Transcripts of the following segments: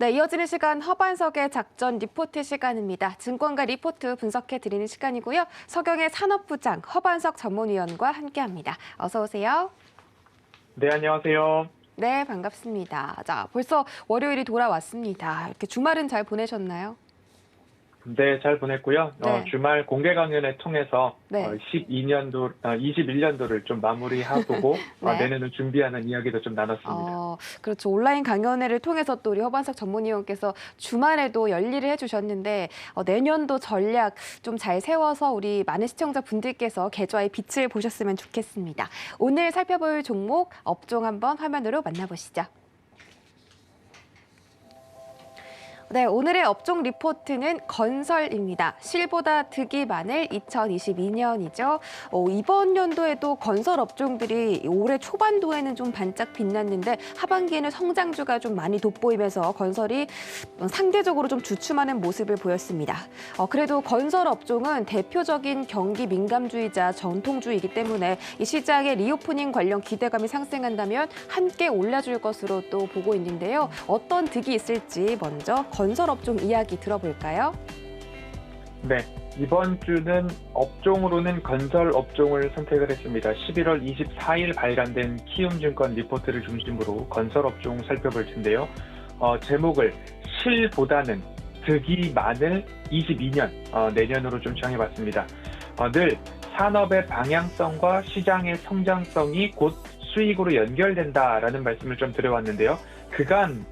네, 이어지는 시간 허반석의 작전 리포트 시간입니다. 증권가 리포트 분석해 드리는 시간이고요. 서경의 산업부장 허반석 전문위원과 함께합니다. 어서 오세요. 네, 안녕하세요. 네, 반갑습니다. 자, 벌써 월요일이 돌아왔습니다. 이렇게 주말은 잘 보내셨나요? 네, 잘 보냈고요. 네. 주말 공개 강연을 통해서 네. 21년도를 좀 마무리하고 네. 내년을 준비하는 이야기도 좀 나눴습니다. 그렇죠. 온라인 강연회를 통해서 또 우리 허반석 전문위원께서 주말에도 열일을 해주셨는데 내년도 전략 좀 잘 세워서 우리 많은 시청자분들께서 계좌의 빛을 보셨으면 좋겠습니다. 오늘 살펴볼 종목, 업종 한번 화면으로 만나보시죠. 네, 오늘의 업종 리포트는 건설입니다. 실보다 득이 많을 2022년이죠. 이번 연도에도 건설 업종들이 올해 초반도에는 좀 반짝 빛났는데 하반기에는 성장주가 좀 많이 돋보이면서 건설이 상대적으로 좀 주춤하는 모습을 보였습니다. 그래도 건설 업종은 대표적인 경기 민감주이자 전통주이기 때문에 이 시장의 리오프닝 관련 기대감이 상승한다면 함께 올라줄 것으로 또 보고 있는데요. 어떤 득이 있을지 먼저 건설 업종 이야기 들어볼까요? 네, 이번 주는 업종으로는 건설 업종을 선택을 했습니다. 11월 24일 발간된 키움증권 리포트를 중심으로 건설 업종 살펴볼 텐데요. 제목을 실보다는 득이 많을 22년, 내년으로 좀 정해봤습니다. 늘 산업의 방향성과 시장의 성장성이 곧 수익으로 연결된다라는 말씀을 좀 드려왔는데요. 그간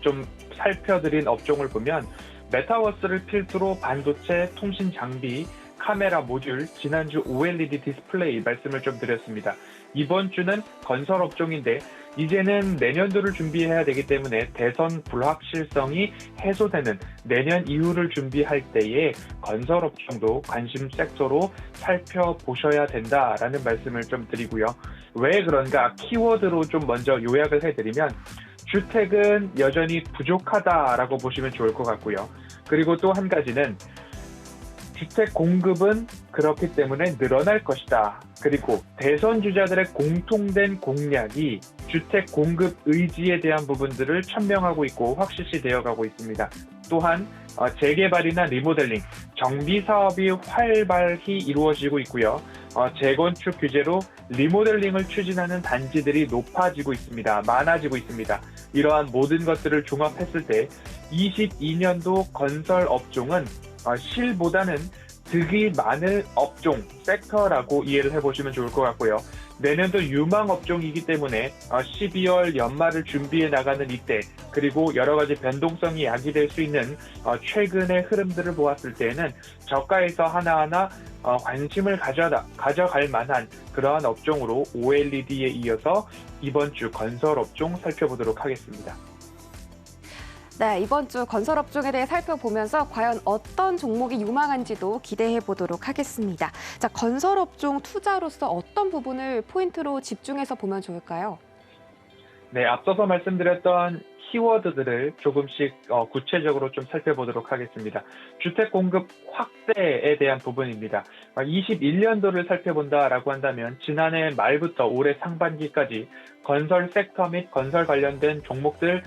좀 살펴드린 업종을 보면 메타버스를 필두로 반도체, 통신 장비, 카메라 모듈, 지난주 OLED 디스플레이 말씀을 좀 드렸습니다. 이번 주는 건설 업종인데 이제는 내년도를 준비해야 되기 때문에 대선 불확실성이 해소되는 내년 이후를 준비할 때에 건설 업종도 관심 섹터로 살펴보셔야 된다라는 말씀을 좀 드리고요. 왜 그런가 키워드로 좀 먼저 요약을 해드리면 주택은 여전히 부족하다라고 보시면 좋을 것 같고요. 그리고 또 한 가지는 주택 공급은 그렇기 때문에 늘어날 것이다. 그리고 대선 주자들의 공통된 공약이 주택 공급 의지에 대한 부분들을 천명하고 있고 확실시 되어가고 있습니다. 또한 재개발이나 리모델링, 정비 사업이 활발히 이루어지고 있고요. 재건축 규제로 리모델링을 추진하는 단지들이 높아지고 있습니다. 많아지고 있습니다. 이러한 모든 것들을 종합했을 때 22년도 건설 업종은 실보다는 득이 많을 업종, 섹터라고 이해를 해보시면 좋을 것 같고요. 내년도 유망 업종이기 때문에 12월 연말을 준비해 나가는 이때 그리고 여러 가지 변동성이 야기될 수 있는 최근의 흐름들을 보았을 때에는 저가에서 하나하나 관심을 가져갈 만한 그러한 업종으로 OLED에 이어서 이번 주 건설 업종 살펴보도록 하겠습니다. 네, 이번 주 건설 업종에 대해 살펴보면서 과연 어떤 종목이 유망한지도 기대해 보도록 하겠습니다. 자, 건설 업종 투자로서 어떤 부분을 포인트로 집중해서 보면 좋을까요? 네, 앞서서 말씀드렸던 키워드들을 조금씩 구체적으로 좀 살펴보도록 하겠습니다. 주택 공급 확대에 대한 부분입니다. 21년도를 살펴본다라고 한다면 지난해 말부터 올해 상반기까지 건설 섹터 및 건설 관련된 종목들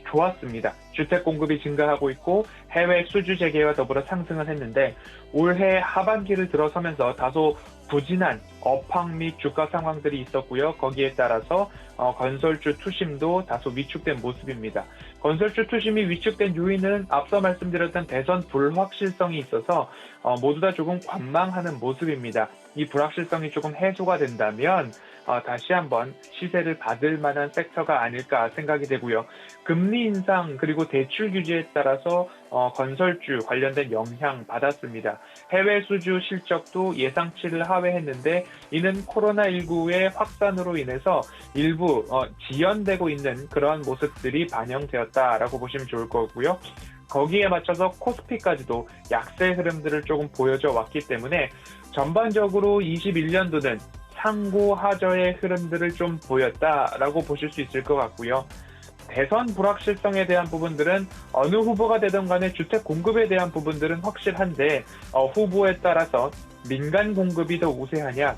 좋았습니다. 주택 공급이 증가하고 있고 해외 수주 재개와 더불어 상승을 했는데 올해 하반기를 들어서면서 다소 부진한 업황 및 주가 상황들이 있었고요. 거기에 따라서 건설주 투심도 다소 위축된 모습입니다. 건설주 투심이 위축된 요인은 앞서 말씀드렸던 대선 불확실성이 있어서 모두 다 조금 관망하는 모습입니다. 이 불확실성이 조금 해소가 된다면 다시 한번 시세를 받을 만한 섹터가 아닐까 생각이 되고요. 금리 인상 그리고 대출 규제에 따라서 건설주 관련된 영향 받았습니다. 해외 수주 실적도 예상치를 하회했는데 이는 코로나19의 확산으로 인해서 일부 지연되고 있는 그러한 모습들이 반영되었다라고 보시면 좋을 거고요. 거기에 맞춰서 코스피까지도 약세 흐름들을 조금 보여줘 왔기 때문에 전반적으로 21년도는 상고하저의 흐름들을 좀 보였다라고 보실 수 있을 것 같고요. 대선 불확실성에 대한 부분들은 어느 후보가 되든 간에 주택 공급에 대한 부분들은 확실한데 후보에 따라서 민간 공급이 더 우세하냐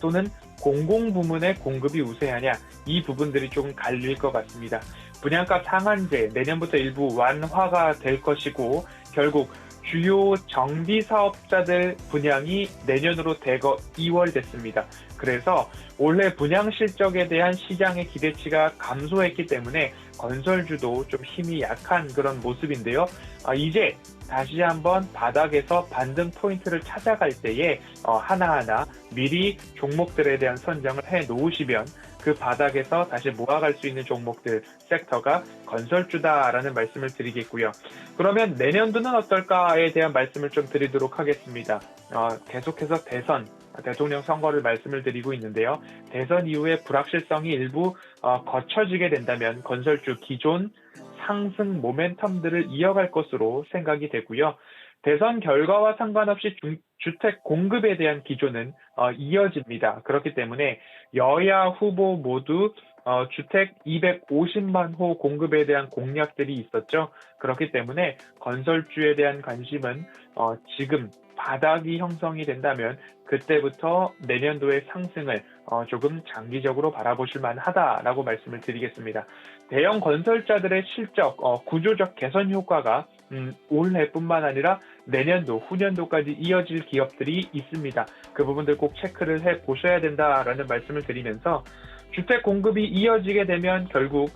또는 공공부문의 공급이 우세하냐 이 부분들이 조금 갈릴 것 같습니다. 분양가 상한제 내년부터 일부 완화가 될 것이고 결국 주요 정비 사업자들 분양이 내년으로 대거 2월 됐습니다. 그래서 올해 분양 실적에 대한 시장의 기대치가 감소했기 때문에 건설주도 좀 힘이 약한 그런 모습인데요. 이제 다시 한번 바닥에서 반등 포인트를 찾아갈 때에 하나하나 미리 종목들에 대한 선정을 해 놓으시면 그 바닥에서 다시 모아갈 수 있는 종목들, 섹터가 건설주다라는 말씀을 드리겠고요. 그러면 내년도는 어떨까에 대한 말씀을 좀 드리도록 하겠습니다. 계속해서 대통령 선거를 말씀을 드리고 있는데요. 대선 이후에 불확실성이 일부 거쳐지게 된다면 건설주 기존 상승 모멘텀들을 이어갈 것으로 생각이 되고요. 대선 결과와 상관없이 주택 공급에 대한 기조는 이어집니다. 그렇기 때문에 여야 후보 모두 주택 250만 호 공급에 대한 공약들이 있었죠. 그렇기 때문에 건설주에 대한 관심은 지금 바닥이 형성이 된다면 그때부터 내년도의 상승을 조금 장기적으로 바라보실 만하다라고 말씀을 드리겠습니다. 대형 건설자들의 실적, 구조적 개선 효과가 올해뿐만 아니라 내년도, 후년도까지 이어질 기업들이 있습니다. 그 부분들 꼭 체크를 해보셔야 된다라는 말씀을 드리면서 주택 공급이 이어지게 되면 결국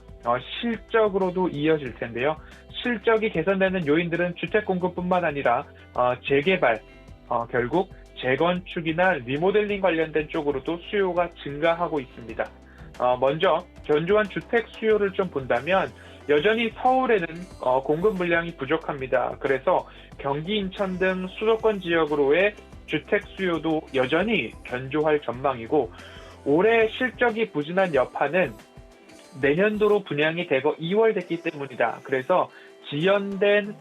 실적으로도 이어질 텐데요. 실적이 개선되는 요인들은 주택 공급뿐만 아니라 재개발, 결국 재건축이나 리모델링 관련된 쪽으로도 수요가 증가하고 있습니다. 먼저 견조한 주택 수요를 좀 본다면 여전히 서울에는 공급 물량이 부족합니다. 그래서 경기, 인천 등 수도권 지역으로의 주택 수요도 여전히 견조할 전망이고 올해 실적이 부진한 여파는 내년도로 분양이 대거 2월 됐기 때문이다. 그래서 지연된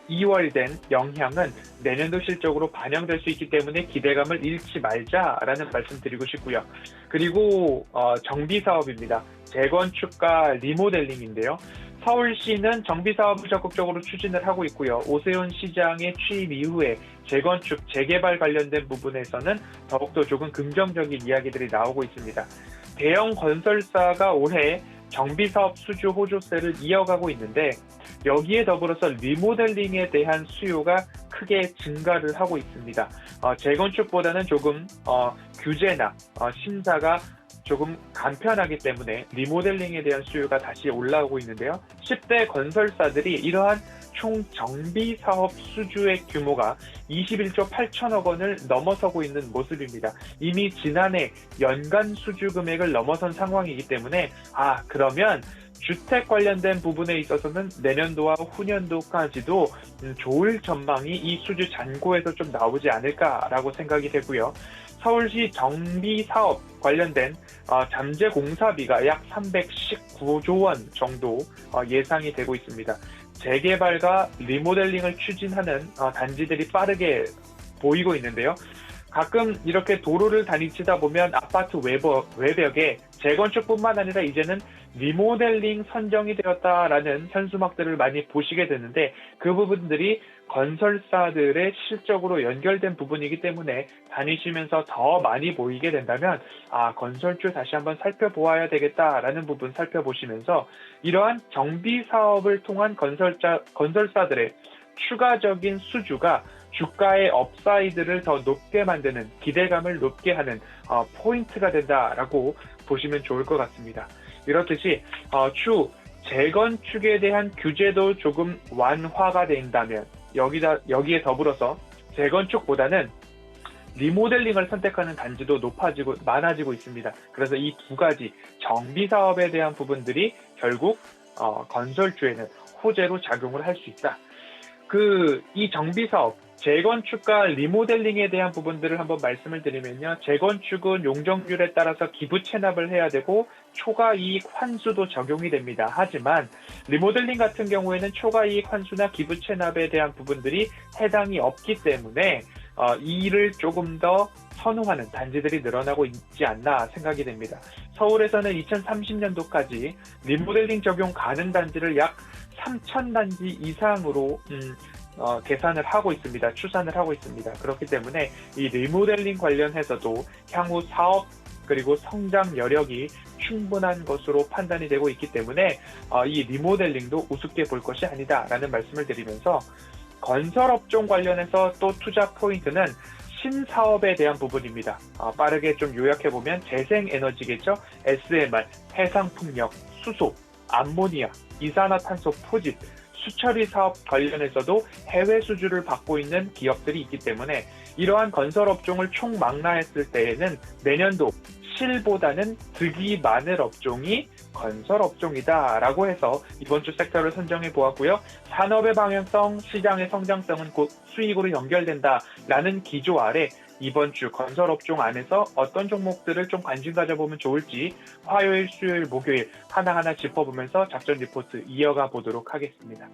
2월 된 영향은 내년도 실적으로 반영될 수 있기 때문에 기대감을 잃지 말자라는 말씀 드리고 싶고요. 그리고 정비사업입니다. 재건축과 리모델링인데요. 서울시는 정비사업을 적극적으로 추진을 하고 있고요. 오세훈 시장의 취임 이후에 재건축, 재개발 관련된 부분에서는 더욱더 조금 긍정적인 이야기들이 나오고 있습니다. 대형 건설사가 올해 정비사업 수주 호조세를 이어가고 있는데 여기에 더불어서 리모델링에 대한 수요가 크게 증가를 하고 있습니다. 재건축보다는 조금 규제나 심사가 조금 간편하기 때문에 리모델링에 대한 수요가 다시 올라오고 있는데요. 10대 건설사들이 이러한 총 정비 사업 수주의 규모가 21조 8천억 원을 넘어서고 있는 모습입니다. 이미 지난해 연간 수주 금액을 넘어선 상황이기 때문에 그러면 주택 관련된 부분에 있어서는 내년도와 후년도까지도 좋을 전망이 이 수주 잔고에서 좀 나오지 않을까라고 생각이 되고요. 서울시 정비사업 관련된 잠재 공사비가 약 319조 원 정도 예상이 되고 있습니다. 재개발과 리모델링을 추진하는 단지들이 빠르게 보이고 있는데요. 가끔 이렇게 도로를 다니시다 보면 아파트 외벽에 재건축뿐만 아니라 이제는 리모델링 선정이 되었다라는 현수막들을 많이 보시게 되는데 그 부분들이 건설사들의 실적으로 연결된 부분이기 때문에 다니시면서 더 많이 보이게 된다면 건설주 다시 한번 살펴보아야 되겠다라는 부분 살펴보시면서 이러한 정비 사업을 통한 건설사들의 추가적인 수주가 주가의 업사이드를 더 높게 만드는 기대감을 높게 하는 포인트가 된다라고 보시면 좋을 것 같습니다. 이렇듯이 재건축에 대한 규제도 조금 완화가 된다면 여기에 더불어서 재건축보다는 리모델링을 선택하는 단지도 많아지고 있습니다. 그래서 이 두 가지 정비 사업에 대한 부분들이 결국 건설주에는 호재로 작용을 할 수 있다. 이 정비 사업, 재건축과 리모델링에 대한 부분들을 한번 말씀을 드리면요. 재건축은 용적률에 따라서 기부 체납을 해야 되고 초과이익 환수도 적용이 됩니다. 하지만 리모델링 같은 경우에는 초과이익 환수나 기부 체납에 대한 부분들이 해당이 없기 때문에 이를 조금 더 선호하는 단지들이 늘어나고 있지 않나 생각이 됩니다. 서울에서는 2030년도까지 리모델링 적용 가능 단지를 약 3,000단지 이상으로 계산을 하고 있습니다. 추산을 하고 있습니다. 그렇기 때문에 이 리모델링 관련해서도 향후 사업 그리고 성장 여력이 충분한 것으로 판단이 되고 있기 때문에 이 리모델링도 우습게 볼 것이 아니다라는 말씀을 드리면서 건설업종 관련해서 또 투자 포인트는 신사업에 대한 부분입니다. 빠르게 좀 요약해보면 재생에너지겠죠. SMR, 해상풍력, 수소, 암모니아, 이산화탄소 포집, 수처리 사업 관련해서도 해외 수주를 받고 있는 기업들이 있기 때문에 이러한 건설업종을 총망라했을 때에는 내년도 실보다는 득이 많을 업종이 건설업종이다라고 해서 이번 주 섹터를 선정해 보았고요. 산업의 방향성, 시장의 성장성은 곧 수익으로 연결된다라는 기조 아래 이번 주 건설업종 안에서 어떤 종목들을 좀 관심 가져보면 좋을지 화요일, 수요일, 목요일 하나하나 짚어보면서 작전 리포트 이어가 보도록 하겠습니다.